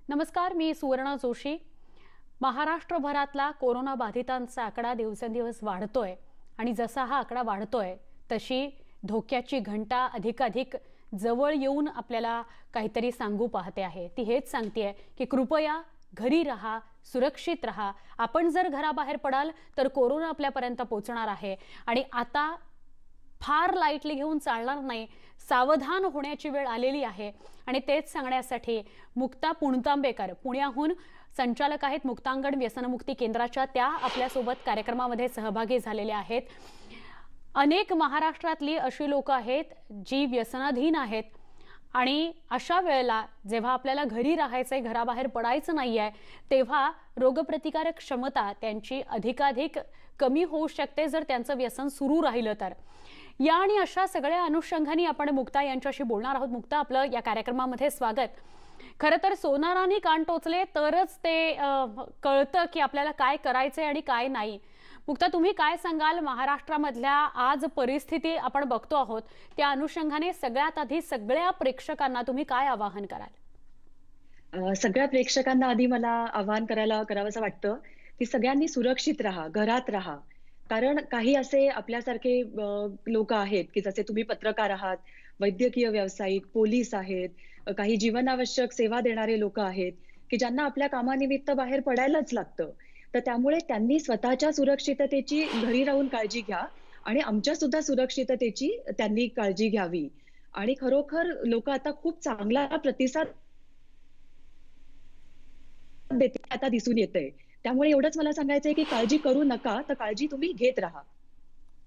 नमस्कार, मी सुवर्ण जोशी। महाराष्ट्रभरातला कोरोना बाधितांचा आकडा दिवसेंदिवस वाढतोय आणि जसा हा आकडा वाढतोय तशी धोक्याची घंटा अधिकाधिक जवळ येऊन आपल्याला काहीतरी सांगू पाहते आहे। ती हेच सांगतेय की कृपया घरी राहा, सुरक्षित राहा। आपण जर घराबाहेर पडाल तर कोरोना आपल्यापर्यंत पोहोचणार आहे आणि आता फार लाईटली घेऊन चालणार नाही, सावधान होण्याची वेळ आलेली आहे। आणि तेच सांगण्यासाठी मुक्ता पुणतांबेकर पुण्याहून संचालक आहेत मुक्तांगण व्यसनमुक्ती केंद्राच्या, त्या आपल्यासोबत कार्यक्रमामध्ये सहभागी झालेल्या आहेत। अनेक महाराष्ट्रातली अशी लोक आहेत जी व्यसनाधीन आहेत आणि अशा वेळेला जेव्हा आपल्याला घरी राहायचंय, घराबाहेर पडायचं नाहीये, तेव्हा रोगप्रतिकारक क्षमता त्यांची अधिकाधिक कमी होऊ शकते जर त्यांचं व्यसन सुरू राहिलं तर। या आणि अशा सगळ्या अनुषंगाने आपण मुक्ता यांच्याशी बोलणार आहोत। मुक्ता, आपलं या कार्यक्रमामध्ये स्वागत। खरं तर सोनाराने कान टोचले तरच ते कळतं की आपल्याला काय करायचंय आणि काय नाही। मुक्ता, तुम्ही काय सांगाल? महाराष्ट्रामधल्या आज परिस्थिती आपण बघतो आहोत, त्या अनुषंगाने सगळ्यात आधी सगळ्या प्रेक्षकांना तुम्ही काय आवाहन कराल? सगळ्या प्रेक्षकांना आधी मला आवाहन करावंसं वाटतं, की सगळ्यांनी सुरक्षित राहा, घरात राहा. कारण काही असे आपल्यासारखे लोकं आहेत, की जसे तुम्ही पत्रकार आहात, वैद्यकीय व्यावसायिक, पोलीस आहेत, काही जीवनावश्यक सेवा देणारे लोकं आहेत, की ज्यांना आपल्या कामानिमित्त बाहेर पडायलाच लागतं. तर त्यामुळे त्यांनी स्वतःच्या सुरक्षिततेची घरी राहून काळजी घ्या आणि आमच्या सुद्धा सुरक्षिततेची त्यांनी काळजी घ्यावी. आणि खरोखर लोकं आता खूप चांगला प्रतिसाद देते आता दिसून येतंय. त्यामुळे एवढंच मला सांगायचंय, की काळजी करू नका, तर काळजी तुम्ही घेत राहा.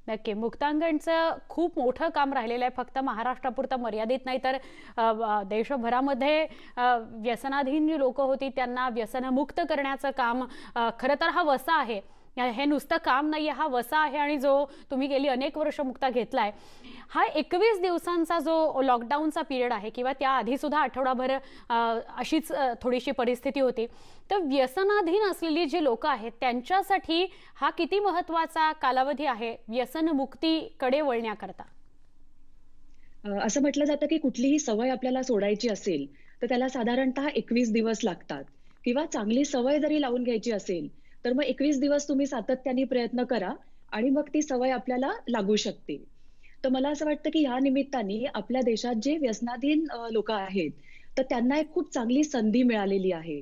नक्की, मुक्तांगणचं खूप मोठं काम राहिलेलं आहे, फक्त महाराष्ट्रापुरतं मर्यादित नाही तर देशभरामध्ये व्यसनाधीन जी लोक होती त्यांना व्यसनमुक्त करण्याचं काम खरं तर हा वसा आहे। हे नुसतं काम नाहीये, हा वसा आहे आणि जो तुम्ही गेली अनेक वर्ष मुक्ता घेतलाय। हा 21 दिवसांचा जो लॉकडाऊनचा पिरियड आहे किंवा त्या आधी सुद्धा आठवडाभर अशीच थोडीशी परिस्थिती होती, तर व्यसनाधीन असलेली जी लोक आहेत त्यांच्यासाठी हा किती महत्त्वाचा कालावधी आहे व्यसनमुक्तीकडे वळण्याकरता? असं म्हटलं जातं, की कुठलीही सवय आपल्याला सोडायची असेल, तर त्याला साधारणतः 21 दिवस लागतात किंवा चांगली सवय जरी लावून घ्यायची असेल, तर मग 21 दिवस तुम्ही सातत्याने प्रयत्न करा आणि मग ती सवय आपल्याला लागू शकते. तर मला असं वाटतं, की ह्या निमित्ताने आपल्या देशात जे व्यसनाधीन लोकं आहेत, तर त्यांना एक खूप चांगली संधी मिळालेली आहे.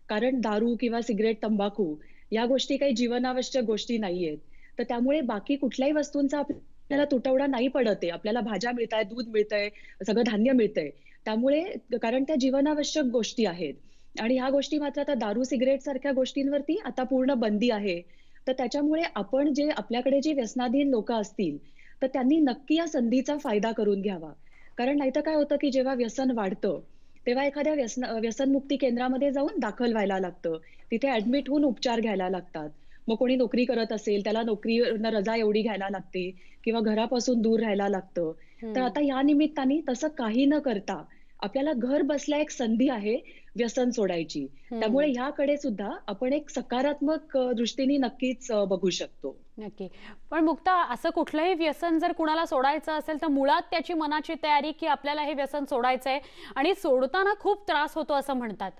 कारण दारू किंवा सिगारेट, तंबाखू या गोष्टी काही जीवनावश्यक गोष्टी नाहीयेत. तर त्यामुळे बाकी कुठल्याही वस्तूंचा आपल्याला तुटवडा नाही पडत आहे. आपल्याला भाज्या मिळतायत, दूध मिळतंय, सगळं धान्य मिळतंय. त्यामुळे कारण त्या जीवनावश्यक गोष्टी आहेत आणि ह्या गोष्टी मात्र आता दारू, सिगारेट सारख्या गोष्टींवरती आता पूर्ण बंदी आहे. तर त्याच्यामुळे आपण जे आपल्याकडे जे व्यसनाधीन लोकं असतील, तर त्यांनी नक्की या संधीचा फायदा करून घ्यावा. कारण नाहीतर काय होतं, की जेव्हा व्यसन वाढतं, तेव्हा एखाद्या व्यसनमुक्ती केंद्रामध्ये जाऊन दाखल व्हायला लागतं. तिथे ॲडमिट होऊन उपचार घ्यायला लागतात. मग कोणी नोकरी करत असेल, त्याला नोकरीवरनं रजा एवढी घ्यायला लागते किंवा घरापासून दूर राहायला लागतं. तर आता या निमित्ताने तसं काही न करता आपल्याला घर बसल्या एक संधी आहे व्यसन सोडायची. त्यामुळे हम्म. ह्याकडे सुद्धा आपण एक सकारात्मक दृष्टीने नक्कीच बघू शकतो. नक्की, पण मुक्ता, असं कुठलंही व्यसन जर कुणाला सोडायचं असेल तर मुळात त्याची मनाची तयारी की आपल्याला हे व्यसन सोडायचंय आणि सोडताना खूप त्रास होतो असं म्हणतात,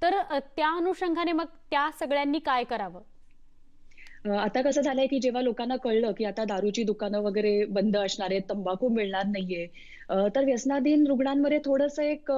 तर त्या अनुषंगाने मग त्या सगळ्यांनी काय करावं? आता कसं झालंय, की जेव्हा लोकांना कळलं, की आता दारूची दुकानं वगैरे बंद असणार आहेत, तंबाखू मिळणार नाहीये, तर व्यसनाधीन रुग्णांमध्ये थोडंसं एक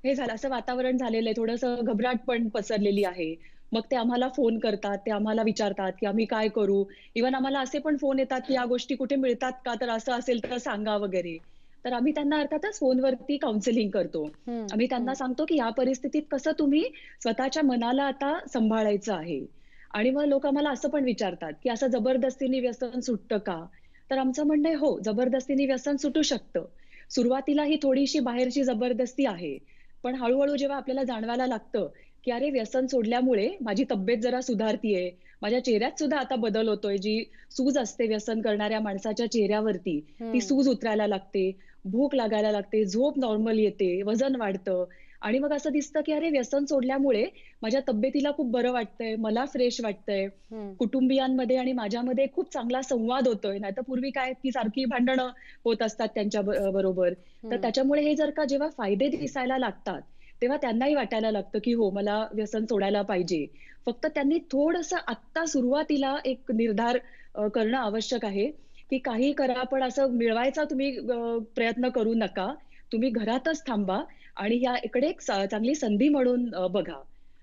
हे झालं असं वातावरण झालेलं आहे. थोडंसं घबराट पण पसरलेली आहे. मग ते आम्हाला फोन करतात, ते आम्हाला विचारतात, की आम्ही काय करू? इव्हन आम्हाला असे पण फोन येतात, की या गोष्टी कुठे मिळतात का? तर असं असेल तर सांगा वगैरे. तर आम्ही त्यांना अर्थातच फोनवरती काउन्सिलिंग करतो. हम्म. आम्ही त्यांना हम्म. सांगतो, की या परिस्थितीत कसं तुम्ही स्वतःच्या मनाला आता सांभाळायचं आहे. आणि मग लोकं मला असं पण विचारतात, की असं जबरदस्तीने व्यसन सुटतं का? तर आमचं म्हणणं आहे, हो, जबरदस्तीने व्यसन सुटू शकतं. सुरुवातीला ही थोडीशी बाहेरची जबरदस्ती आहे. पण हळू-हळू जेव्हा आपल्याला जाणवायला लागतं, की अरे व्यसन सोडल्यामुळे माझी तब्येत जरा सुधारतीये, माझ्या चेहऱ्यात सुद्धा आता बदल होतोय. जी सूज असते व्यसन करणाऱ्या माणसाच्या चेहऱ्यावरती, ती हम्म. सूज उतरायला लागते, भूक लागायला लागते, झोप नॉर्मल येते, वजन वाढतं आणि मग असं दिसतं, की अरे व्यसन सोडल्यामुळे माझ्या तब्येतीला खूप बरं वाटतंय, मला फ्रेश वाटतंय. हम्म. कुटुंबियांमध्ये आणि माझ्यामध्ये खूप चांगला संवाद होतोय. नाहीतर पूर्वी काय की सारखी भांडणं होत असतात त्यांच्या बरोबर. तर हम्म. त्याच्यामुळे हे जर का जेव्हा फायदे दिसायला लागतात, तेव्हा त्यांनाही वाटायला लागतं, की हो मला व्यसन सोडायला पाहिजे. फक्त त्यांनी थोडंसं आत्ता सुरुवातीला एक निर्धार करणं आवश्यक आहे, की काहीही करा पण असं मिळवायचा तुम्ही प्रयत्न करू नका. तुम्ही घरातच थांबा आणि या इकडे एक चांगली संधी म्हणून बघा.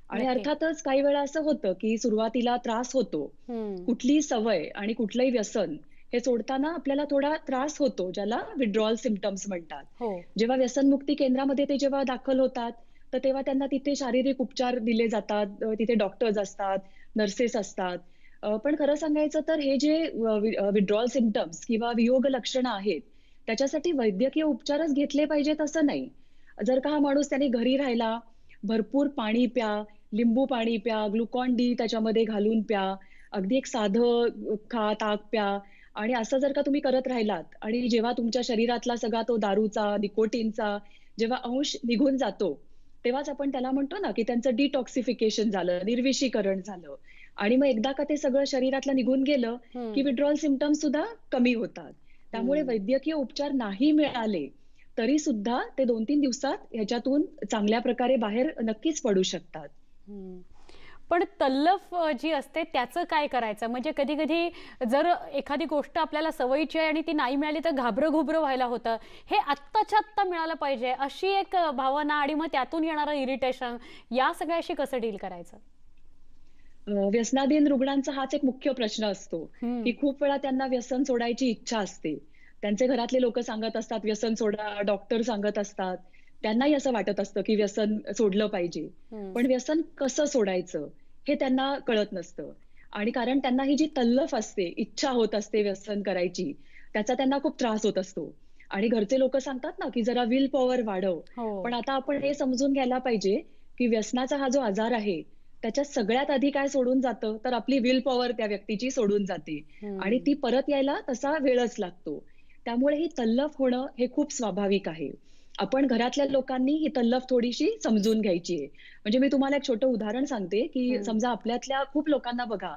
आणि नक्की. अर्थातच काही वेळा असं होतं, की सुरुवातीला त्रास होतो. हं. कुठलीही सवय आणि कुठलंही व्यसन हे सोडताना आपल्याला थोडा त्रास होतो, ज्याला विथड्रॉवल सिम्प्टम्स म्हणतात. हो. जेव्हा व्यसनमुक्ती केंद्रामध्ये ते जेव्हा दाखल होतात, तर तेव्हा त्यांना तिथे शारीरिक उपचार दिले जातात. तिथे डॉक्टर्स असतात, नर्सेस असतात. पण खरं सांगायचं तर हे जे विथड्रॉवल सिम्प्टम्स किंवा वियोग लक्षणं आहेत, त्याच्यासाठी वैद्यकीय उपचारच घेतले पाहिजेत असं नाही. जर का हा माणूस त्याने घरी राहिला, भरपूर पाणी प्या, लिंबू पाणी प्या, ग्लुकॉन डी त्याच्यामध्ये घालून प्या, अगदी एक साधं खा, ताक प्या आणि असं जर का तुम्ही करत राहिलात आणि जेव्हा तुमच्या शरीरातला सगळा तो दारूचा, निकोटीनचा जेव्हा अंश निघून जातो, तेव्हाच आपण त्याला म्हणतो ना, की त्यांचं डिटॉक्सिफिकेशन झालं, निर्विषीकरण झालं आणि मग एकदा का ते सगळं शरीरातलं निघून गेलं, की हं. विथड्रॉवल सिम्प्टम्स सुद्धा कमी होतात. त्यामुळे हं. वैद्यकीय उपचार नाही मिळाले, तरी सुद्धा ते 2-3 दिवसात ह्याच्यातून चांगल्या प्रकारे बाहेर नक्कीच पडू शकतात. हं. पण तल्लफ जी असते त्याचं काय करायचं? म्हणजे कधी-कधी जर एखादी गोष्ट आपल्याला सवयीची आहे आणि ती नाही मिळाली तर घाबरं-घुबरं व्हायला होतं. हे आत्ताच्या आत्ता मिळालं पाहिजे अशी एक भावना आणि मग त्यातून येणारं इरिटेशन या सगळ्याशी कसं डील करायचं? व्यसनाधीन रुग्णांचा हाच एक मुख्य प्रश्न असतो, की हं. खूप वेळा त्यांना व्यसन सोडायची इच्छा असते. त्यांचे घरातले लोकं सांगत असतात, "व्यसन सोडा." डॉक्टर सांगत असतात. त्यांनाही असं वाटत असतं, की व्यसन सोडलं पाहिजे. हं. पण व्यसन कसं सोडायचं हे त्यांना कळत नसतं. आणि कारण त्यांना ही जी तल्लफ असते, इच्छा होत असते व्यसन करायची, त्याचा त्यांना खूप त्रास होत असतो. आणि घरचे लोकं सांगतात ना, की जरा विल पॉवर वाढव. हो. पण आता आपण हे समजून घ्यायला पाहिजे, की व्यसनाचा हा जो आजार आहे, त्याच्यात सगळ्यात आधी काय सोडून जातं, तर आपली विल पॉवर त्या व्यक्तीची सोडून जाते आणि हं. ती परत यायला तसा वेळच लागतो. त्यामुळे ही तल्लफ होणं हे खूप स्वाभाविक आहे. आपण घरातल्या लोकांनी ही तल्लफ थोडीशी समजून घ्यायची आहे. म्हणजे मी तुम्हाला एक छोटं उदाहरण सांगते, की हं. समजा आपल्यातल्या खूप लोकांना बघा,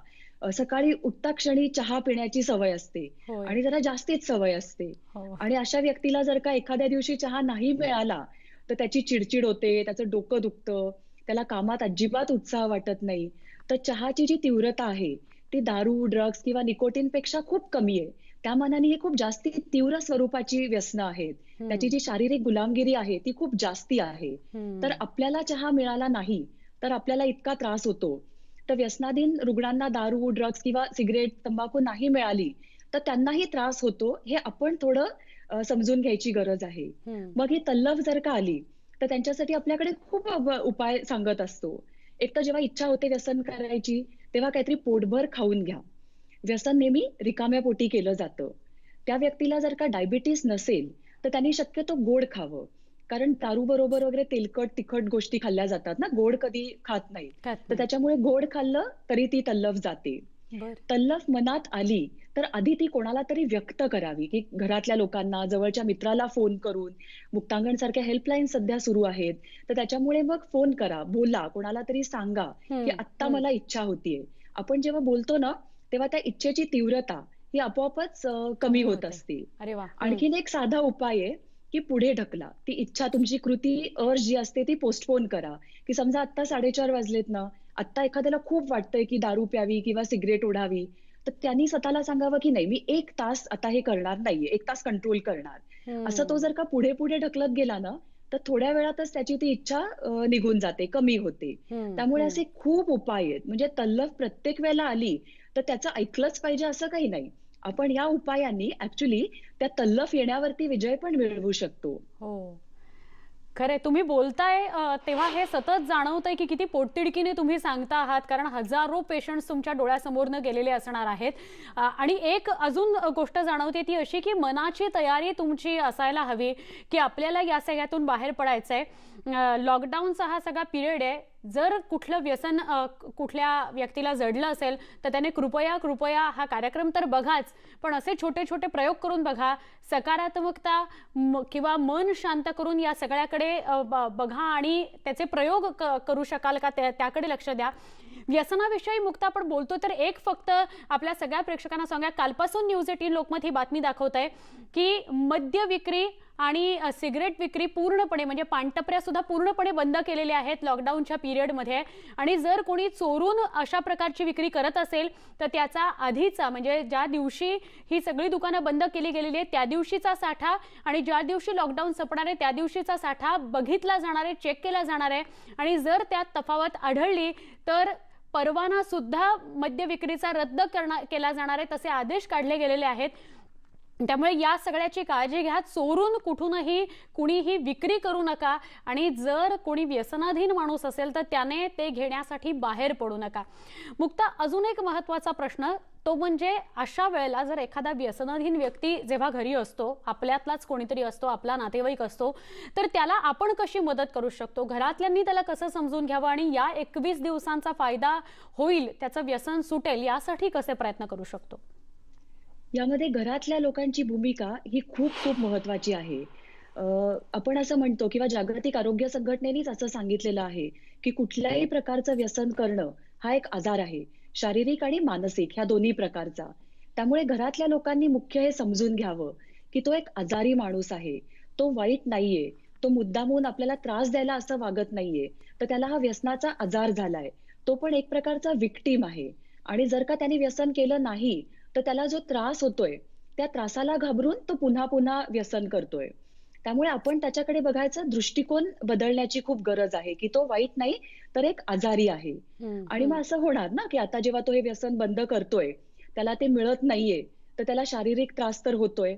सकाळी उठता क्षणी चहा पिण्याची सवय असते होय. आणि जरा जास्तीच सवय असते हो. आणि अशा व्यक्तीला जर का एखाद्या दिवशी चहा नाही मिळाला, तर त्याची चिड होते, त्याचं डोकं दुखतं, त्याला कामात अजिबात उत्साह वाटत नाही. तर चहाची जी तीव्रता आहे, ती दारू, ड्रग्ज किंवा निकोटीनपेक्षा खूप कमी आहे. त्या मानाने ही खूप जास्ती तीव्र स्वरूपाची व्यसनं आहेत. त्याची हं. जी शारीरिक गुलामगिरी आहे, ती खूप जास्ती आहे. तर हं. आपल्याला चहा मिळाला नाही, तर आपल्याला इतका त्रास होतो. तर व्यसनाधीन रुग्णांना दारू, ड्रग्ज किंवा सिगारेट, तंबाखू नाही मिळाली, तर त्यांनाही त्रास होतो. हे आपण थोडं समजून घ्यायची गरज आहे. हं. मग ही तल्लफ जर का आली, तर त्यांच्यासाठी आपल्याकडे खूप उपाय सांगत असतो. एक तर जेव्हा इच्छा होते व्यसन करायची, तेव्हा काहीतरी पोटभर खाऊन घ्या. व्यसन नेहमी रिकाम्या पोटी केलं जातं. त्या व्यक्तीला जर का डायबिटीज नसेल, तर त्यांनी शक्यतो गोड खावं. कारण दारूबरोबर वगैरे तेलकट, तिखट गोष्टी खाल्ल्या जातात ना, गोड कधी खात नाहीत. खात तर नाही. त्याच्यामुळे गोड खाल्लं तरी ती तल्लफ जाते. बरं. तल्लफ मनात आली, तर आधी ती कोणाला तरी व्यक्त करावी, की घरातल्या लोकांना, जवळच्या मित्राला फोन करून, मुक्तांगणसारख्या हेल्पलाईन सध्या सुरू आहेत. तर त्याच्यामुळे मग फोन करा, बोला, कोणाला तरी सांगा, की हं. आत्ता हं. मला इच्छा होतीये. आपण जेव्हा बोलतो ना, तेव्हा त्या इच्छेची तीव्रता ही आपोआपच कमी कमी होत होते. असते. अरे वाह! हं. आणखीन एक साधा उपाय आहे, की पुढे ढकला. ती इच्छा तुमची कृती अर्ज जी असते ती पोस्टपोन करा, की समजा आत्ता 4:30 वाजलेत ना, आत्ता एखाद्याला खूप वाटतंय, की दारू प्यावी किंवा सिगारेट ओढावी, तर त्यांनी स्वतःला सांगावं, की नाही मी 1 तास आता हे करणार नाहीये. 1 तास कंट्रोल करणार. असं तो हं. जर का पुढे-पुढे ढकलत गेला ना, तर थोड्या वेळातच त्याची ती इच्छा निघून जाते, कमी होते. हं. त्यामुळे हं. असे खूप उपाय आहेत. म्हणजे तल्लफ प्रत्येक वेळेला आली, तर त्याचं ऐकलंच पाहिजे असं काही नाही. आपण या उपायांनी ॲक्चुअली त्या तल्लफ येण्यावरती विजय पण मिळवू शकतो. हो. खरंय. तुम्ही बोलताय तेव्हा हे सतत जाणवतंय, की किती पोटतिडकीने तुम्ही सांगता आहात. कारण हजारो पेशंट्स तुमच्या डोळ्यासमोरनं गेलेले असणार आहेत. आणि एक अजून गोष्ट जाणवते ती अशी, की मनाची तयारी तुमची असायला हवी, की आपल्याला या सगळ्यातून बाहेर पडायचंय. लॉकडाऊनचा हा सगळा पिरियड आहे. जर कुठलं व्यसन कुठल्या व्यक्तीला जडलं असेल, तर त्याने कृपया हा कार्यक्रम तर बघाच. पण असे छोटे-छोटे प्रयोग करून बघा. सकारात्मकता किंवा मन शांत करून या सगळ्याकडे बघा आणि त्याचे प्रयोग करू शकाल का त्याकडे लक्ष द्या. व्यसनाविषयी मुक्त आपण बोलतो तर एक फक्त आपल्या सगळ्या प्रेक्षकांना सांगा, कालपासून न्यूज 18 लोकमत ही बातमी दाखवत आहे, की मद्य विक्री आणि सिगरेट विक्री पूर्णपणे म्हणजे पानटपऱ्या सुद्धा पूर्णपणे बंद केलेल्या आहेत लॉकडाऊनच्या पिरियडमध्ये. आणि जर कोणी चोरून अशा प्रकारची विक्री करत असेल तर त्याचा आधीचा म्हणजे ज्या दिवशी ही सगळी दुकानं बंद केली गेलेली आहेत त्या दिवशीचा साठा आणि ज्या दिवशी लॉकडाऊन संपणार आहे त्या दिवशीचा साठा बघितला जाणार आहे, चेक केला जाणार आहे. आणि जर त्यात तफावत आढळली तर परवाना सुद्धा मद्य विक्रीचा रद्द केला जाणार आहे, तसे आदेश काढले गेलेले आहेत. त्यामुळे या सगळ्याची काळजी घ्या. चोरून कुठूनही कुणीही विक्री करू नका आणि जर कोणी व्यसनाधीन माणूस असेल तर त्याने ते घेण्यासाठी बाहेर पडू नका. मुक्ता, अजून एक महत्त्वाचा प्रश्न तो म्हणजे अशा वेळेला जर एखादा व्यसनाधीन व्यक्ती जेव्हा घरी असतो, आपल्यातलाच कोणीतरी असतो, आपला नातेवाईक असतो, तर त्याला आपण कशी मदत करू शकतो? घरातल्यांनी त्याला कसं समजून घ्यावं आणि या 21 दिवसांचा फायदा होईल, त्याचं व्यसन सुटेल यासाठी कसे प्रयत्न करू शकतो? यामध्ये घरातल्या लोकांची भूमिका ही खूप खूप महत्वाची आहे. अ, आपण असं म्हणतो किंवा जागतिक आरोग्य संघटनेनेच असं सांगितलेलं आहे, की कुठल्याही प्रकारचं व्यसन करणं हा एक आजार आहे. शारीरिक आणि मानसिक ह्या दोन्ही प्रकारचा. त्यामुळे घरातल्या लोकांनी मुख्य हे समजून घ्यावं, की तो एक आजारी माणूस आहे. तो वाईट नाहीये. तो मुद्दामून आपल्याला त्रास द्यायला असं वागत नाहीये. तर त्याला हा व्यसनाचा आजार झालाय. तो पण एक प्रकारचा व्हिक्टिम आहे. आणि जर का त्याने व्यसन केलं नाही, तर त्याला जो त्रास होतोय, त्या त्रासाला घाबरून तो पुन्हा-पुन्हा व्यसन करतोय. त्यामुळे आपण त्याच्याकडे बघायचा दृष्टिकोन बदलण्याची खूप गरज आहे, की तो वाईट नाही, तर एक आजारी आहे. आणि मग असं होणार ना, की आता जेव्हा तो हे व्यसन बंद करतोय, त्याला ते मिळत नाहीये, तर त्याला शारीरिक त्रास तर होतोय.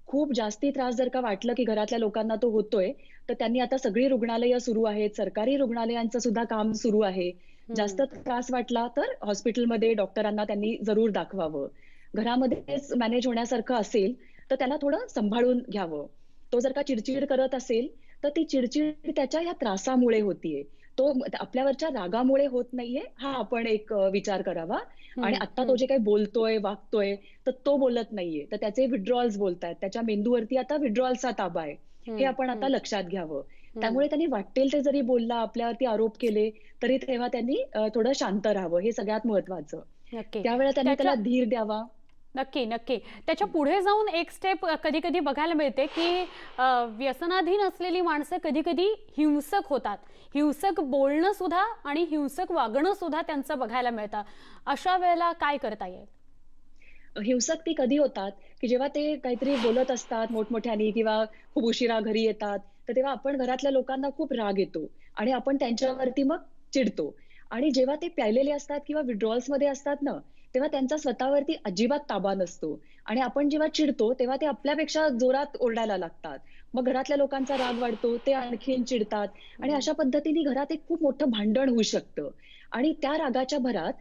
खूप जास्ती त्रास जर का वाटलं, की घरातल्या लोकांना तो होतोय, तर त्यांनी आता सगळी रुग्णालयं सुरू आहेत, सरकारी रुग्णालयांचं सुद्धा काम सुरू आहे. जास्त त्रास वाटला तर हॉस्पिटलमध्ये डॉक्टरांना त्यांनी जरूर दाखवावं. घरामध्येच मॅनेज होण्यासारखं असेल, तर त्याला थोडं सांभाळून घ्यावं. तो जर का चिडचिड करत असेल, तर ती चिडचिड त्याच्या या त्रासामुळे होतीये. तो आपल्यावरच्या रागामुळे होत नाहीये, हा आपण एक विचार करावा. आणि आता तो जे काही बोलतोय, वागतोय, तर तो बोलत नाहीये. तर त्याचे विथड्रॉल्स बोलतायत. त्याच्या मेंदूवरती आता विथड्रॉल्सचा ताबा आहे. हे आपण आता लक्षात घ्यावं. त्यामुळे त्यांनी वाटेल ते जरी बोलला, आपल्यावरती आरोप केले, तरी तेव्हा त्यांनी थोडं शांत राहावं. हे सगळ्यात महत्वाचं. नक्की. त्यावेळेला त्यांनी त्याला धीर द्यावा. नक्की, नक्की. त्याच्या पुढे जाऊन एक स्टेप कधी-कधी बघायला मिळते, की व्यसनाधीन असलेली माणसं कधी-कधी हिंसक होतात. हिंसक बोलणं सुद्धा आणि हिंसक वागणं सुद्धा त्यांचं बघायला मिळतं. अशा वेळेला काय करता येईल? हिंसक ती कधी होतात, की जेव्हा ते काहीतरी बोलत असतात मोठमोठ्याने किंवा खूप उशिरा घरी येतात, तर तेव्हा आपण घरातल्या लोकांना खूप राग येतो आणि आपण त्यांच्यावरती मग चिडतो. आणि जेव्हा ते प्यायलेले असतात किंवा विथड्रॉल्समध्ये असतात ना, तेव्हा त्यांचा स्वतःवरती अजिबात ताबा नसतो आणि आपण जेव्हा चिडतो, तेव्हा ते आपल्यापेक्षा जोरात ओरडायला लागतात. मग घरातल्या लोकांचा राग वाढतो, ते आणखीन चिडतात आणि अशा पद्धतीने घरात एक खूप मोठं भांडण होऊ शकतं. आणि त्या रागाच्या भरात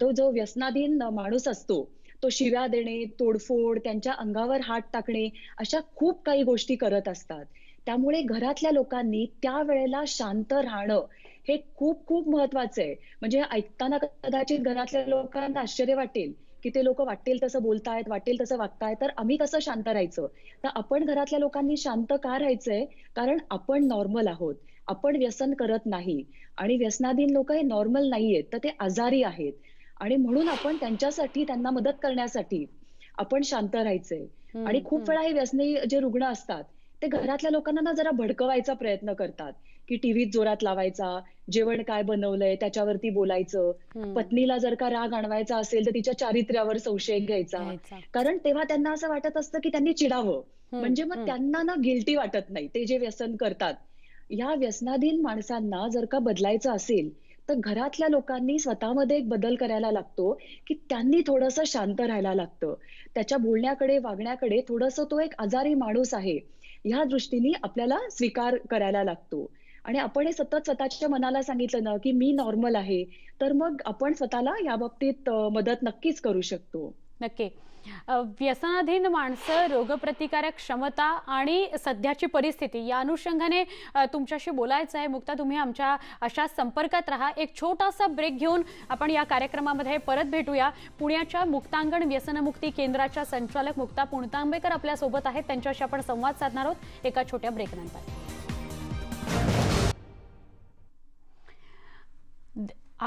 तो जो व्यसनाधीन माणूस असतो, तो शिव्या देणे, तोडफोड, त्यांच्या अंगावर हात टाकणे, अशा खूप काही गोष्टी करत असतात. त्यामुळे घरातल्या लोकांनी त्यावेळेला शांत राहणं, हे खूप खूप महत्वाचं आहे. म्हणजे ऐकताना कदाचित घरातल्या लोकांना आश्चर्य वाटेल, की ते लोकं वाटेल तसं बोलतायत, वाटेल तसं वागतायत, तर आम्ही कसं शांत राहायचं? तर आपण घरातल्या लोकांनी शांत का राहायचंय? कारण आपण नॉर्मल आहोत. आपण व्यसन करत नाही आणि व्यसनाधीन लोकं हे नॉर्मल नाहीयेत, तर ते आजारी आहेत. आणि म्हणून आपण त्यांच्यासाठी, त्यांना मदत करण्यासाठी आपण शांत राहायचंय. आणि खूप वेळा हे व्यसनी जे रुग्ण असतात, ते घरातल्या लोकांना ना जरा भडकवायचा प्रयत्न करतात, की टीव्हीत जोरात लावायचा, जेवण काय बनवलंय त्याच्यावरती बोलायचं. पत्नीला जर का राग आणवायचा असेल, तर तिच्या चारित्र्यावर संशय घ्यायचा. घ्यायचा. कारण तेव्हा त्यांना असं वाटत असतं, की त्यांनी चिडावं. म्हणजे मग त्यांना ना गिल्टी वाटत नाही, ते जे व्यसन करतात. या व्यसनाधीन माणसांना जर का बदलायचं असेल, तर घरातल्या लोकांनी स्वतःमध्ये एक बदल करायला लागतो, की त्यांनी थोडंसं शांत राहायला लागतं. त्याच्या बोलण्याकडे, वागण्याकडे थोडंसं तो एक आजारी माणूस आहे, ह्या दृष्टीने आपल्याला स्वीकार करायला लागतो. आणि आपण हे सतत स्वतःच्या मनाला सांगितलं ना, की मी नॉर्मल आहे, तर मग आपण स्वतःला याबाबतीत मदत नक्कीच करू शकतो. नक्की. व्यसनाधीन माणसं, रोगप्रतिकारक क्षमता आणि सध्याची परिस्थिती या अनुषंगाने तुमच्याशी बोलायचं आहे. मुक्ता, तुम्ही आमच्या अशाच संपर्कात राहा. एक छोटासा ब्रेक घेऊन आपण या कार्यक्रमामध्ये परत भेटूया. पुण्याच्या मुक्तांगण व्यसनमुक्ती केंद्राच्या संचालक मुक्ता पुणतांबेकर आपल्यासोबत आहेत. त्यांच्याशी आपण संवाद साधणार आहोत एका छोट्या ब्रेकनंतर.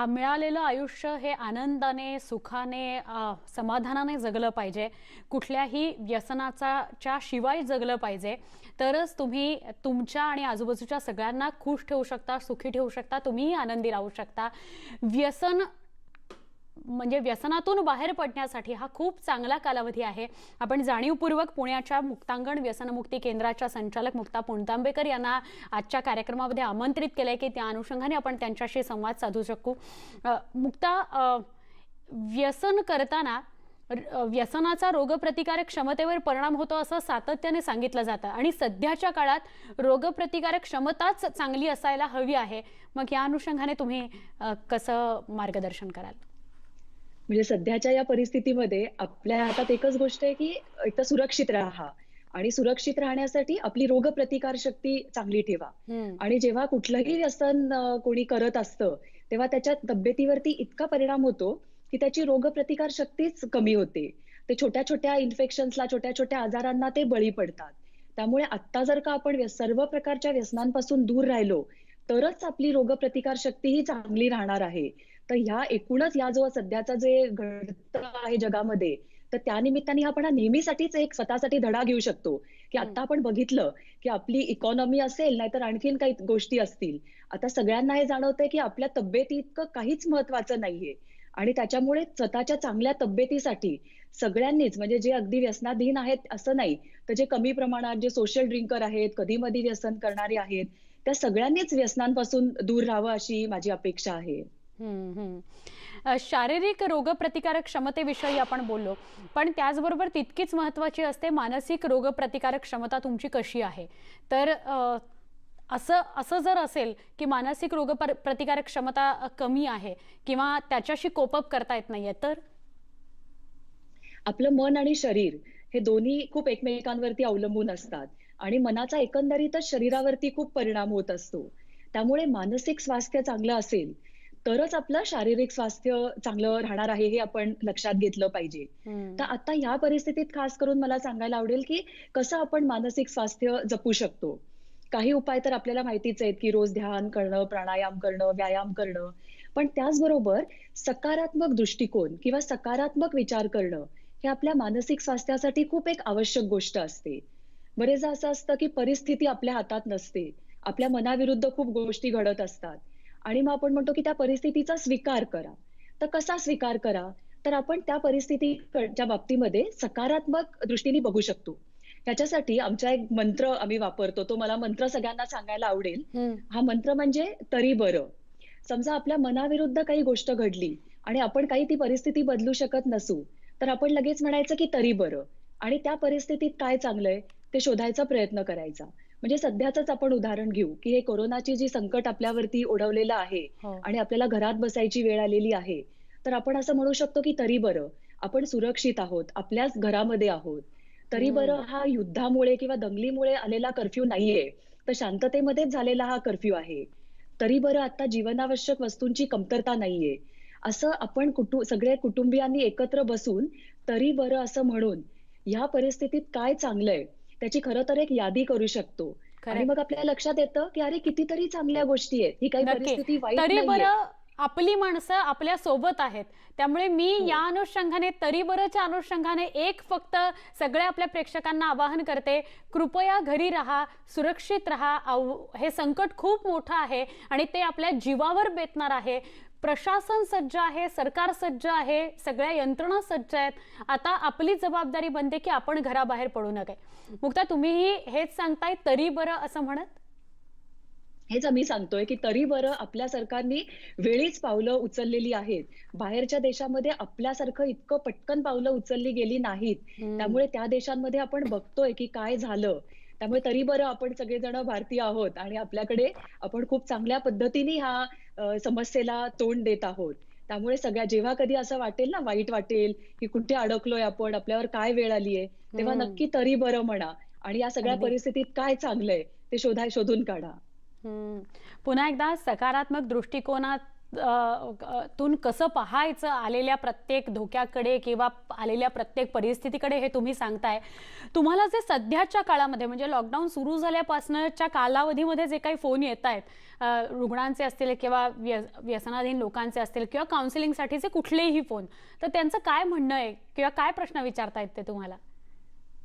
मिळालेलं आयुष्य हे आनंदाने, सुखाने, समाधानाने जगलं पाहिजे. कुठल्याही व्यसनाच्या शिवाय जगलं पाहिजे. तरच तुम्ही तुमच्या आणि आजूबाजूच्या सगळ्यांना खुश ठेवू शकता, सुखी ठेवू शकता, तुम्हीही आनंदी राहू शकता. व्यसन म्हणजे व्यसनातून बाहेर पडण्यासाठी हा खूप चांगला कालावधी आहे. आपण जाणीवपूर्वक पुण्याच्या मुक्तांगण व्यसनमुक्ती केंद्राच्या संचालक मुक्ता पुणतांबेकर यांना आजच्या कार्यक्रमामध्ये आमंत्रित केलंय की त्या अनुषंगाने आपण त्यांच्याशी संवाद साधू शकू. मुक्ता, व्यसन करताना व्यसनाचा रोगप्रतिकारक क्षमतेवर परिणाम होतो असं सातत्याने सांगितलं जातं आणि सध्याच्या काळात रोगप्रतिकारक क्षमताच चांगली असायला हवी आहे. मग या अनुषंगाने तुम्ही कसं मार्गदर्शन कराल? म्हणजे सध्याच्या या परिस्थितीमध्ये आपल्या हातात एकच गोष्ट आहे, की एक तर सुरक्षित राहा आणि सुरक्षित राहण्यासाठी आपली रोगप्रतिकार शक्ती चांगली ठेवा. आणि जेव्हा कुठलंही व्यसन कोणी करत असतं, तेव्हा त्याच्या तब्येतीवरती इतका परिणाम होतो, की त्याची रोगप्रतिकार शक्तीच कमी होते. ते छोट्या-छोट्या इन्फेक्शन्सला, छोट्या-छोट्या आजारांना ते बळी पडतात. त्यामुळे आत्ता जर का आपण सर्व प्रकारच्या व्यसनांपासून दूर राहिलो, तरच आपली रोगप्रतिकार शक्ती ही चांगली राहणार आहे. तर ह्या एकूणच या जो सध्याचा जे घडतं आहे जगामध्ये, तर त्यानिमित्ताने आपण हा नेहमीसाठीच एक स्वतःसाठी धडा घेऊ शकतो, की आता आपण बघितलं, की आपली इकॉनॉमी असेल, नाहीतर आणखीन काही गोष्टी असतील. आता सगळ्यांना हे जाणवतंय, की आपल्या तब्येतीइतकं काहीच महत्वाचं नाहीये आणि त्याच्यामुळे स्वतःच्या चांगल्या तब्येतीसाठी सगळ्यांनीच म्हणजे जे अगदी व्यसनाधीन आहेत असं नाही, तर जे कमी प्रमाणात जे सोशल ड्रिंकर आहेत, कधी-मधी व्यसन करणारे आहेत, त्या सगळ्यांनीच व्यसनांपासून दूर राहावं अशी माझी अपेक्षा आहे. शारीरिक रोगप्रतिकारक क्षमतेविषयी आपण बोललो, पण त्याचबरोबर तितकीच महत्त्वाची असते मानसिक रोगप्रतिकारक क्षमता तुमची कशी आहे. तर असं असं जर असेल की मानसिक प्रतिकारक क्षमता कमी आहे किंवा त्याच्याशी कोप अप करता येत नाहीये, तर आपलं मन आणि शरीर हे दोन्ही खूप एकमेकांवरती अवलंबून असतात आणि मनाचा एकंदरीतच शरीरावरती खूप परिणाम होत असतो. त्यामुळे मानसिक स्वास्थ्य चांगलं असेल, तरच आपलं शारीरिक स्वास्थ्य चांगलं राहणार आहे, हे आपण लक्षात घेतलं पाहिजे. तर आता ह्या परिस्थितीत खास करून मला सांगायला आवडेल, की कसं आपण मानसिक स्वास्थ्य जपू शकतो. काही उपाय तर आपल्याला माहितीच आहेत, की रोज ध्यान करणं, प्राणायाम करणं, व्यायाम करणं. पण त्याचबरोबर सकारात्मक दृष्टिकोन किंवा सकारात्मक विचार करणं, हे आपल्या मानसिक स्वास्थ्यासाठी खूप एक आवश्यक गोष्ट असते. बरेचदा असं असतं, की परिस्थिती आपल्या हातात नसते. आपल्या मनाविरुद्ध खूप गोष्टी घडत असतात आणि मग आपण म्हणतो, की त्या परिस्थितीचा स्वीकार करा. तर कसा स्वीकार करा? तर आपण त्या परिस्थितीच्या बाबतीमध्ये सकारात्मक दृष्टीने बघू शकतो. त्याच्यासाठी आमचा एक मंत्र आम्ही वापरतो. तो मला मंत्र सगळ्यांना सांगायला आवडेल. हा मंत्र म्हणजे तरी बरं. समजा आपल्या मनाविरुद्ध काही गोष्ट घडली आणि आपण काही ती परिस्थिती बदलू शकत नसू, तर आपण लगेच म्हणायचं की तरी बरं आणि त्या परिस्थितीत काय चांगलंय ते शोधायचा प्रयत्न करायचा. म्हणजे सध्याचंच आपण उदाहरण घेऊ, की हे कोरोनाची जी संकट आपल्यावरती ओढवलेलं आहे हो. आणि आपल्याला घरात बसायची वेळ आलेली आहे. तर आपण असं म्हणू शकतो की तरी बरं, आपण सुरक्षित आहोत, आपल्याच घरामध्ये आहोत. तरी बरं हा युद्धामुळे किंवा दंगलीमुळे आलेला कर्फ्यू नाहीये, तर शांततेमध्येच झालेला हा कर्फ्यू आहे. तरी बरं आता जीवनावश्यक वस्तूंची कमतरता नाहीये. असं आपण सगळे कुटुंबियांनी एकत्र बसून तरी बरं असं म्हणून, ह्या परिस्थितीत काय चांगलंय त्याची खरं तर एक यादी करू शकतो. आणि खरंय. मग आपल्या लक्षात येतं, की अरे कितीतरी चांगल्या गोष्टी आहेत. ही काही नक्की. परिस्थिती वाईट तरी नाहीये. बरं आपली माणसं आपल्या सोबत आहेत. त्यामुळे मी हो. या अनुषंगाने तरी बरंच्या अनुषंगाने एक फक्त सगळ्या आपल्या प्रेक्षकांना आवाहन करते, कृपया घरी राहा, सुरक्षित राहा. हे संकट खूप मोठं आहे आणि ते आपल्या जीवावर बेतणार आहे. प्रशासन सज्ज आहे, सरकार सज्ज आहे, सगळ्या यंत्रणा सज्ज आहेत. आता आपली जबाबदारी बनते की आपण घराबाहेर पडू नये. मुक्ता, तुम्हीही हेच सांगताय तरी बरं असं म्हणत? हेच आम्ही सांगतोय, की तरी बरं आपल्या सरकारनी वेळीच पावलं उचललेली आहेत. बाहेरच्या देशामध्ये आपल्यासारखं इतकं पटकन पावलं उचलली गेली नाहीत. त्यामुळे त्या देशांमध्ये आपण बघतोय, की काय झालं. त्यामुळे तरी बरं आपण सगळेजण भारतीय आहोत आणि आपल्याकडे आपण खूप चांगल्या पद्धतीने ह्या समस्येला तोंड देत आहोत. त्यामुळे जेव्हा कधी असं वाटेल ना, वाईट वाटेल, की कुठे अडकलोय आपण, आपल्यावर काय वेळ आलीये, तेव्हा नक्की तरी बरं म्हणा आणि या सगळ्या अगदी. परिस्थितीत काय चांगलंय ते शोधून काढा. हं. पुन्हा एकदा सकारात्मक दृष्टिकोनात तून कसं पाहायचं आलेल्या प्रत्येक धोक्याकडे किंवा आलेल्या प्रत्येक परिस्थितीकडे हे तुम्ही सांगताय. तुम्हाला जे सध्याच्या काळामध्ये म्हणजे लॉकडाऊन सुरू झाल्यापासूनच्या कालावधीमध्ये जे काही फोन येत आहेत, रुग्णांचे असतील किंवा व्यसनाधीन लोकांचे असतील किंवा काउन्सिलिंगसाठीचे कुठलेही फोन, तर त्यांचं काय म्हणणं आहे किंवा काय प्रश्न विचारतायत ते तुम्हाला?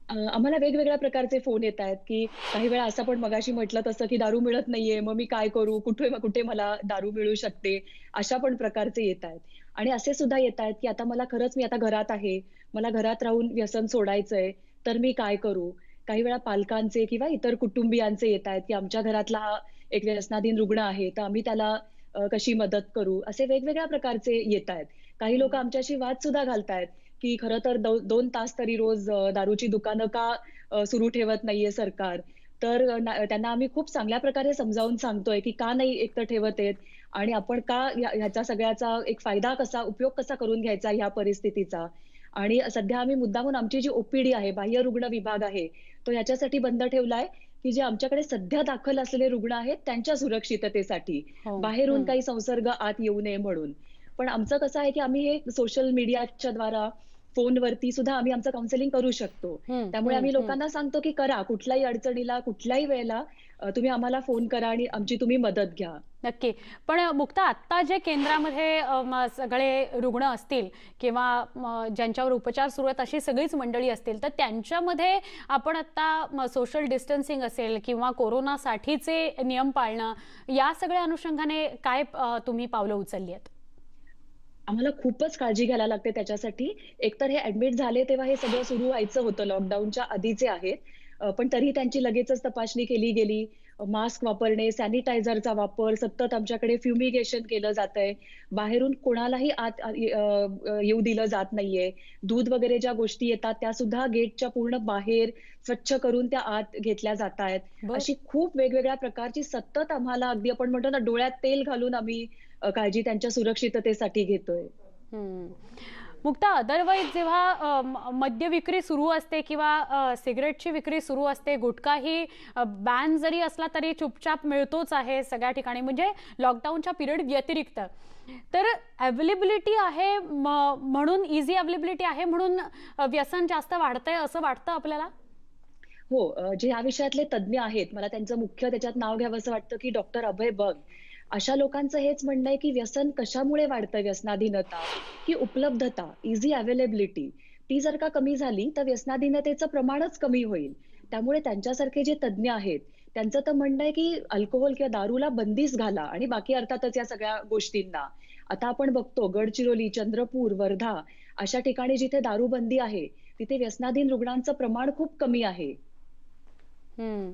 आम्हाला वेगवेगळ्या प्रकारचे फोन येतायत, की काही वेळा असं पण मगाशी म्हटलं तसं, की दारू मिळत नाहीये, मग मी काय करू? कुठे कुठे मला दारू मिळू शकते? अशा पण प्रकारचे येतायत. आणि असे सुद्धा येतायत, की आता मला खरंच मी आता घरात आहे. मला घरात राहून व्यसन सोडायचंय, तर मी काय करू? काही वेळा पालकांचे किंवा इतर कुटुंबियांचे येतायत, की आमच्या घरातला हा एक व्यसनाधीन रुग्ण आहे, तर आम्ही त्याला कशी मदत करू? असे वेगवेगळ्या प्रकारचे येतायत. काही लोकं आमच्याशी वाद सुद्धा घालतायत, की खरं तर 2 तास तरी रोज दारूची दुकानं का सुरू ठेवत नाहीये सरकार. तर त्यांना आम्ही खूप चांगल्या प्रकारे समजावून सांगतोय, की का नाही एकतर ठेवत आहेत आणि आपण का ह्याचा सगळ्याचा एक फायदा कसा, उपयोग कसा करून घ्यायचा ह्या परिस्थितीचा. आणि सध्या आम्ही मुद्दामून आमची जी ओ आहे, बाह्य रुग्ण विभाग आहे, तो ह्याच्यासाठी बंद ठेवलाय, की जे आमच्याकडे सध्या दाखल असलेले रुग्ण आहेत त्यांच्या सुरक्षिततेसाठी. हो. बाहेरून हं. काही संसर्ग आत येऊ नये म्हणून. पण आमचं कसं आहे, की आम्ही हे सोशल मीडियाच्या द्वारा फोनवरती सुद्धा आम्ही आमचं काउन्सिलिंग करू शकतो. हं, त्यामुळे हं, आम्ही हं. लोकांना सांगतो, की करा. कुठल्याही अडचणीला, कुठल्याही वेळेला तुम्ही आम्हाला फोन करा आणि आमची तुम्ही मदत घ्या. नक्की. पण मुक्ता आत्ता जे केंद्रामध्ये सगळे रुग्ण असतील किंवा ज्यांच्यावर उपचार सुरू आहेत अशी सगळीच मंडळी असतील, तर त्यांच्यामध्ये आपण आत्ता सोशल डिस्टन्सिंग असेल किंवा कोरोनासाठीचे नियम पाळणं, या सगळ्या अनुषंगाने काय तुम्ही पावलं उचलली आहेत? आम्हाला खूपच काळजी घ्यायला लागते त्याच्यासाठी. एकतर हे ॲडमिट झाले तेव्हा हे सगळं सुरू व्हायचं होतं. लॉकडाऊनच्या आधीचे आहेत. पण तरीही त्यांची लगेचच तपासणी केली गेली. मास्क वापरणे, सॅनिटायझरचा वापर, सतत आमच्याकडे फ्युमिगेशन केलं जातंय. बाहेरून कोणालाही आत येऊ दिलं जात नाहीये. दूध वगैरे ज्या गोष्टी येतात त्यासुद्धा गेटच्या पूर्ण बाहेर स्वच्छ करून त्या आत घेतल्या जातायत. बरं. अशी खूप वेगवेगळ्या प्रकारची सतत आम्हाला अगदी आपण म्हणतो ना डोळ्यात तेल घालून आम्ही काळजी त्यांच्या सुरक्षिततेसाठी घेतोय. हं. मुक्ता अदरवाईज जेव्हा मद्य विक्री सुरू असते किंवा सिगारेटची विक्री सुरू असते, गुटखाही बॅन जरी असला तरी चुपचाप मिळतोच आहे सगळ्या ठिकाणी, म्हणजे लॉकडाऊनच्या पिरियड व्यतिरिक्त. तर अवेलेबिलिटी आहे म्हणून इझी अवेलेबिलिटी आहे म्हणून व्यसन जास्त वाढतंय असं वाटतं आपल्याला? हो, जे ह्या विषयातले तज्ञ आहेत, मला त्यांचं मुख्य त्याच्यात नाव घ्यावंसं वाटतं, की डॉक्टर अभय बंग. अशा लोकांचं हेच म्हणणं आहे, की व्यसन कशामुळे वाढतं व्यसनाधीनता, की उपलब्धता, ईझी अवेलेबिलिटी ती जर का कमी झाली, तर व्यसनाधीनतेचं प्रमाणच कमी होईल. त्यामुळे त्यांच्यासारखे जे तज्ञ आहेत, त्यांचं तर म्हणणं आहे, की अल्कोहोल किंवा दारूला बंदीच घाला आणि बाकी अर्थातच या सगळ्या गोष्टींना. आता आपण बघतो गडचिरोली, चंद्रपूर, वर्धा अशा ठिकाणी जिथे दारूबंदी आहे, तिथे व्यसनाधीन रुग्णांचं प्रमाण खूप कमी आहे. हं.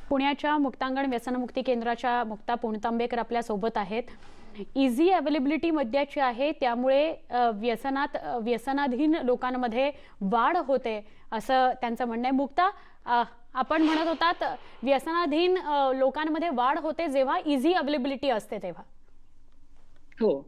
पुण्याच्या मुक्तांगण व्यसनमुक्ती केंद्राच्या मुक्ता पुणतांबेकर आपल्या सोबत आहेत. इझी अवेलेबिलिटी मद्याची आहे, त्यामुळे व्यसनाधीन लोकांमध्ये वाढ होते असं त्यांचं म्हणणं आहे. मुक्ता, आपण म्हणत होतात व्यसनाधीन लोकांमध्ये वाढ होते जेव्हा इझी अवेलेबिलिटी असते तेव्हा. हो.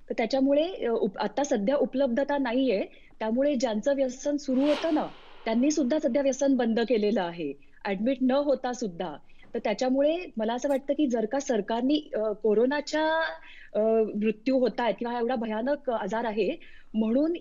तर त्याच्यामुळे आता सध्या उपलब्धता नाहीये. त्यामुळे ज्यांचं व्यसन सुरू होतं ना, त्यांनी सुद्धा सध्या व्यसन बंद केलेलं आहे. ॲडमिट न होता सुद्धा. तर त्याच्यामुळे मला असं वाटतं, की जर का सरकारनी कोरोनाच्या मृत्यू होतायत किंवा हा एवढा भयानक आजार आहे, म्हणून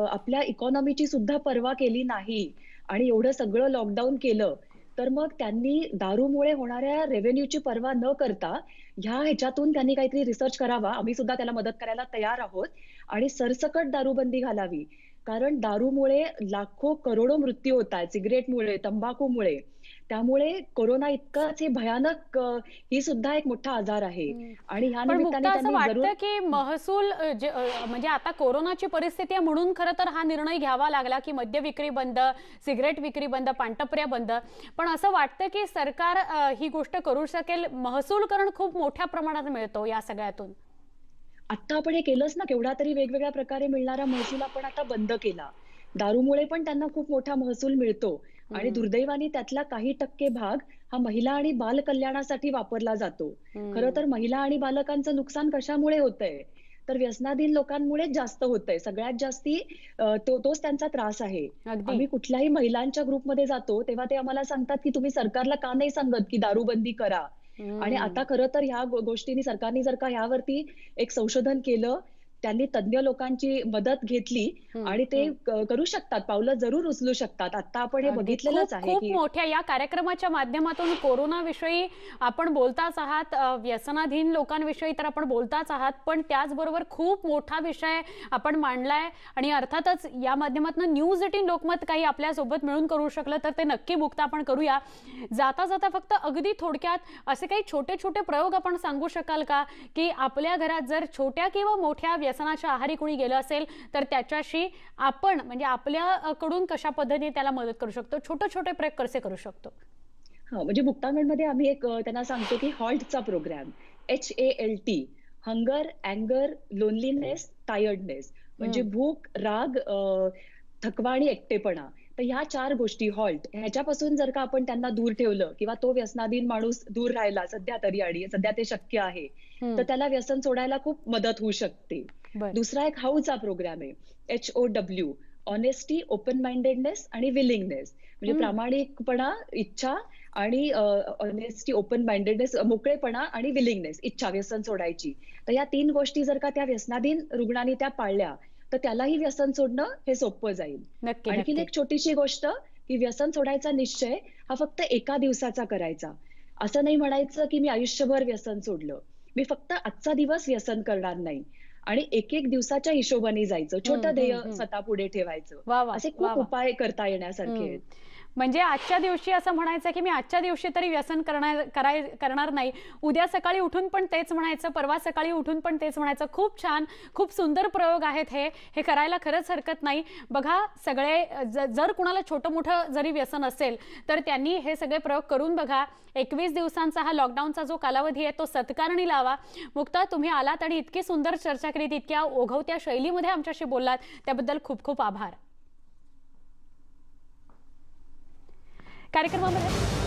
आपल्या इकॉनॉमीची सुद्धा पर्वा केली नाही आणि एवढं सगळं लॉकडाऊन केलं, तर मग त्यांनी दारूमुळे होणाऱ्या रेव्हेन्यूची पर्वा न करता ह्याच्यातून त्यांनी काहीतरी रिसर्च करावा. आम्ही सुद्धा त्याला मदत करायला तयार आहोत आणि सरसकट दारूबंदी घालावी. कारण दारूमुळे लाखो, करोडो मृत्यू होतायत. सिगारेटमुळे, तंबाखूमुळे. त्यामुळे कोरोना इतकाच हे भयानक ही सुद्धा एक मोठा आजार आहे हं. आणि ह्या पण निमित्ताने मुक्ता असं त्यांनी जरूर वाटतं, की महसूल म्हणजे आता कोरोनाची परिस्थिती आहे म्हणून खरं तर हा निर्णय घ्यावा लागला, की मद्य विक्री बंद, सिगारेट विक्री बंद, पानटपऱ्या बंद. पण असं वाटतं, की सरकार ही गोष्ट करू शकेल. महसूल करण खूप मोठ्या प्रमाणात मिळतो या सगळ्यातून. आत्ता आपण हे केलंच ना, केवढा तरी वेगवेगळ्या प्रकारे मिळणारा महसूल आपण आता बंद केला. दारूमुळे पण त्यांना खूप मोठा महसूल मिळतो आणि हं. दुर्दैवाने त्यातला काही टक्के भाग हा महिला आणि बाल कल्याणासाठी वापरला जातो. खरं हं. तर महिला आणि बालकांचं नुकसान कशामुळे होतंय? तर व्यसनाधीन लोकांमुळेच जास्त होतंय. सगळ्यात जास्ती तोच त्यांचा त्रास आहे. अगदी. आम्ही कुठल्याही महिलांच्या ग्रुपमध्ये जातो, तेव्हा ते आम्हाला सांगतात, की तुम्ही सरकारला का नाही सांगत, की दारूबंदी करा. आणि हम्म. आता खरं तर ह्या गोष्टींनी सरकारने जर का ह्यावरती एक संशोधन केलं, त्यांनी तज्ञ लोकांची मदत घेतली हम्म. आणि ते हम्म. करू शकतात, पावलं जरूर उचलू शकतात. आता आपण हे अगदी बघितलेलंच खूप आहे, खूप की मोठ्या या कार्यक्रमाच्या माध्यमातून कोरोनाविषयी आपण बोलताच आहात, व्यसनाधीन लोकांविषयी तर आपण बोलताच आहात, पण त्याचबरोबर खूप मोठा विषय आपण मांडलाय आणि अर्थातच या माध्यमातून न्यूज 18 लोकमत काही आपल्यासोबत मिळून करू शकलं तर ते नक्की मुक्त आपण करूया. जाता जाता फक्त अगदी थोडक्यात असे काही छोटे छोटे प्रयोग आपण सांगू शकाल का, की आपल्या घरात जर छोट्या किंवा मोठ्या व्यसनाच्या आहारी कोणी गेलं असेल तर त्याच्याशी आपण म्हणजे आपल्याकडून कशा पद्धतीने त्याला मदत करू शकतो, छोटे छोटे प्रयोग कसे करू शकतो? हां, म्हणजे मुक्तांगणमध्ये आम्ही एक त्यांना सांगतो, की HALTचा प्रोग्राम. HALT हंगर, अँगर, लोनलीनेस, टायर्डनेस म्हणजे हम्म. भूक, राग, थकवा आणि एकटेपणा. तर ह्या 4 गोष्टी HALT ह्याच्यापासून जर का आपण त्यांना दूर ठेवलं किंवा तो व्यसनाधीन माणूस दूर राहिला सध्या तरी आणि सध्या ते शक्य आहे, तर हम्म. त्याला व्यसन सोडायला खूप मदत होऊ शकते. बर. दुसरा एक HOWचा प्रोग्राम आहे. HOW ऑनेस्टी, ओपन माइंडेडनेस आणि विलिंगनेस म्हणजे हम्म. प्रामाणिकपणा, इच्छा आणि ऑनेस्टी, ओपन माइंडेडनेस, मोकळेपणा आणि विलिंगनेस, इच्छा व्यसन सोडायची. तर या 3 गोष्टी जर का त्या व्यसनाधीन रुग्णांनी त्या पाळल्या, तर त्यालाही व्यसन सोडणं हे सोपं जाईल. नक्की आणखीन नक्की. एक छोटीशी गोष्ट, की व्यसन सोडायचा निश्चय हा फक्त एका दिवसाचा करायचा. असं नाही म्हणायचं, की मी आयुष्यभर व्यसन सोडलं. मी फक्त आजचा दिवस व्यसन करणार नाही. आणि एक-एक दिवसाच्या हिशोबाने जायचं. हम्म. छोटं ध्येय हम्म. हम्म. स्वतःपुढे ठेवायचं. वा वा असे वा खूप वा. उपाय करता येण्यासारखे हं. आहेत. म्हणजे आजच्या दिवशी असं म्हणायचं की मी आजच्या दिवशी तरी व्यसन करणार नाही. उद्या सकाळी उठून पण तेच म्हणायचं, परवा सकाळी उठून पण तेच म्हणायचं. खूप छान, खूप सुंदर प्रयोग आहेत हे. हे करायला खरंच हरकत नाही. बघा सगळे जर कुणाला छोटं-मोठं जरी व्यसन असेल, तर त्यांनी हे सगळे प्रयोग करून बघा. 21 दिवसांचा हा लॉकडाऊनचा जो कालावधी आहे तो सत्कारणी लावा. मुक्ता, तुम्ही आलात आणि इतकी सुंदर चर्चा केलीत, इतक्या ओघवत्या शैलीमध्ये आमच्याशी बोललात, त्याबद्दल खूप खूप आभार. कार्यक्रमामध्ये